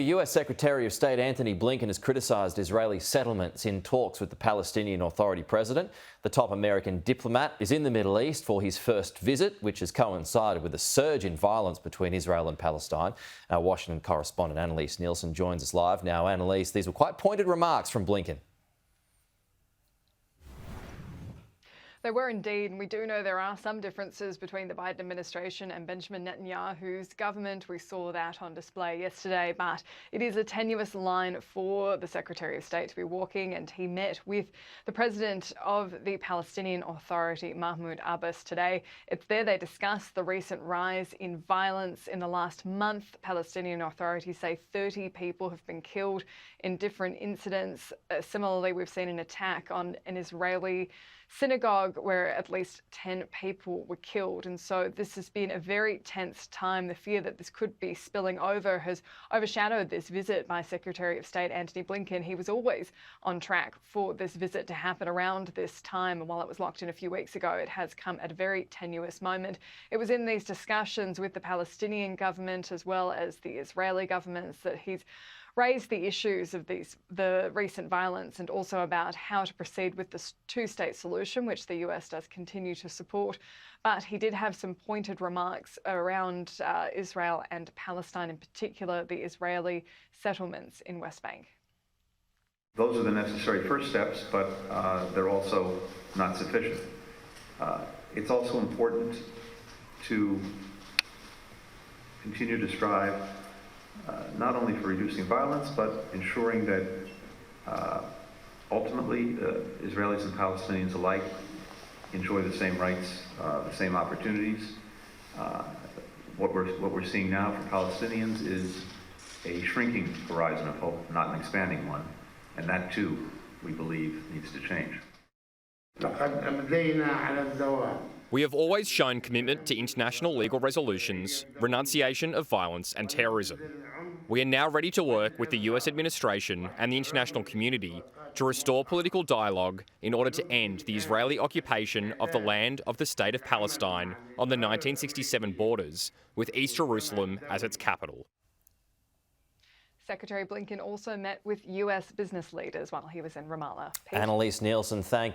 US Secretary of State Antony Blinken has criticised Israeli settlements in talks with the Palestinian Authority President. The top American diplomat is in the Middle East for his first visit, which has coincided with a surge in violence between Israel and Palestine. Our Washington correspondent Annalise Nielsen joins us live now. Annalise, these were quite pointed remarks from Blinken. They were indeed, and we do know there are some differences between the Biden administration and Benjamin Netanyahu's government. We saw that on display yesterday, but it is a tenuous line for the Secretary of State to be walking, and he met with the president of the Palestinian Authority, Mahmoud Abbas, today. It's there they discussed the recent rise in violence in the last month. Palestinian authorities say 30 people have been killed in different incidents. Similarly, we've seen an attack on an Israeli synagogue where at least 10 people were killed. And so this has been a very tense time. The fear that this could be spilling over has overshadowed this visit by Secretary of State Antony Blinken. He was always on track for this visit to happen around this time. And while it was locked in a few weeks ago, it has come at a very tenuous moment. It was in these discussions with the Palestinian government as well as the Israeli governments that he's raised the issues of the recent violence and also about how to proceed with this two-state solution, which the US does continue to support. But he did have some pointed remarks around Israel and Palestine, in particular the Israeli settlements in West Bank. Those are the necessary first steps, but they're also not sufficient. It's also important to continue to strive not only for reducing violence, but ensuring that ultimately Israelis and Palestinians alike enjoy the same rights, the same opportunities. What we're seeing now for Palestinians is a shrinking horizon of hope, not an expanding one, and that too, we believe, needs to change. We have always shown commitment to international legal resolutions, renunciation of violence and terrorism. We are now ready to work with the US administration and the international community to restore political dialogue in order to end the Israeli occupation of the land of the State of Palestine on the 1967 borders, with East Jerusalem as its capital. Secretary Blinken also met with US business leaders while he was in Ramallah. Annalise Nielsen, thank you.